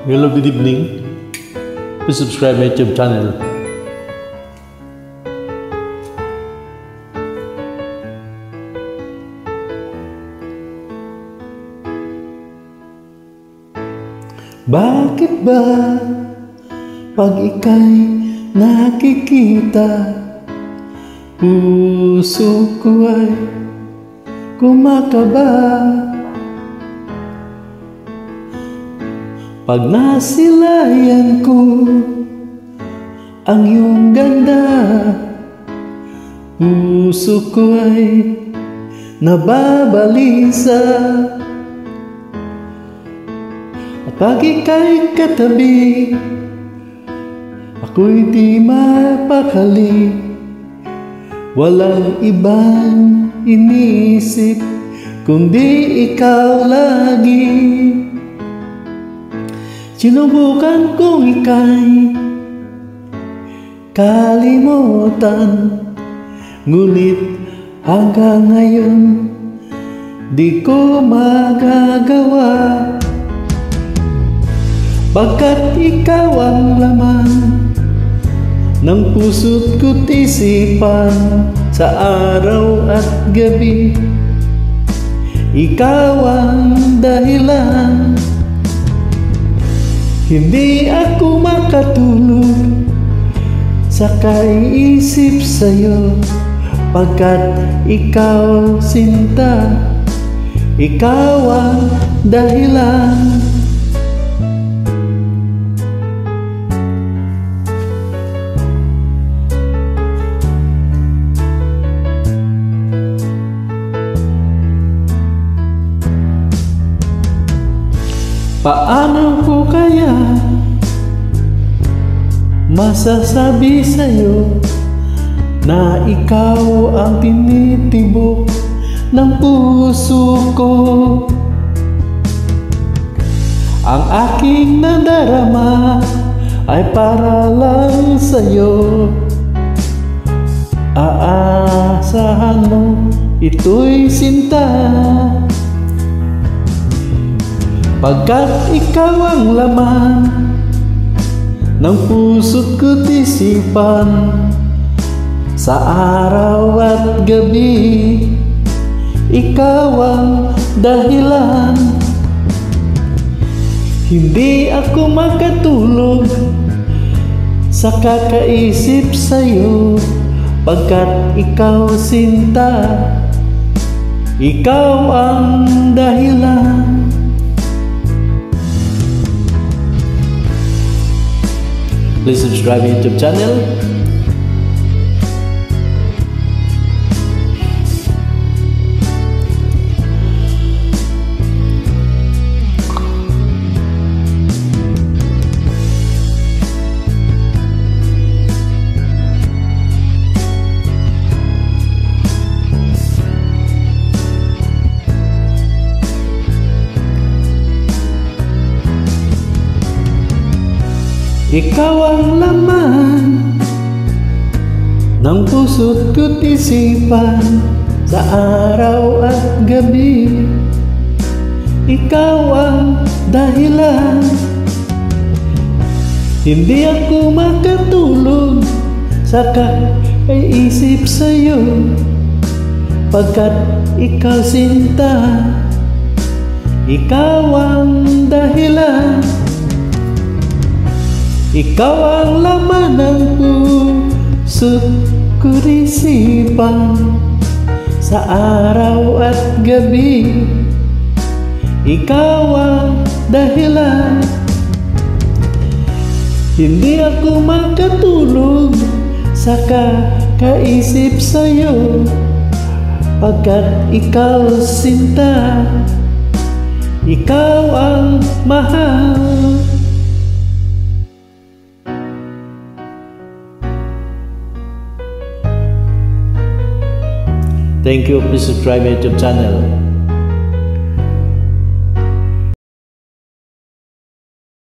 Hello, good evening. Please subscribe my YouTube channel. Bakit ba pag ika'y nakikita, puso ko ay kumakaba? Pag nasilayan ko ang iyong ganda, puso ko ay nababalisa. At pag ika'y katabi, ako'y di mapakali. Walang ibang iniisip kundi ikaw lagi. Sinubukan kong ika'y kalimutan, ngunit hanggang ngayon di ko magagawa. Pagkat ikaw ang laman ng puso't ko't isipan, sa araw at gabi ikaw ang dahilan. Hindi ako makatulog sa kaiisip sa'yo, pagkat ikaw sinta, ikaw ang dahilan. Paano ko kaya masasabi sa'yo na ikaw ang tinitibok ng puso ko? Ang aking nadarama ay para lang sa'yo. Aasahan mo ito'y sinta, pagkat ikaw ang laman ng puso't ko't isipan, sa araw at gabi ikaw ang dahilan. Hindi ako makatulog sa kakaisip sa'yo, pagkat ikaw sinta, ikaw ang dahilan. Please subscribe my YouTube channel. Ikaw ang laman ng puso't ko't isipan, sa araw at gabi ikaw ang dahilan. Hindi ako makatulog sa kaiisip sa'yo, pagkat ikaw sinta, ikaw ang dahilan. Ikaw ang laman ng puso't ko't isipan, sa araw at gabi ikaw ang dahilan. Hindi ako makatulog sa kakaisip sa'yo, pagkat ikaw sinta, ikaw ang mahal. Thank you. Please subscribe my YouTube channel.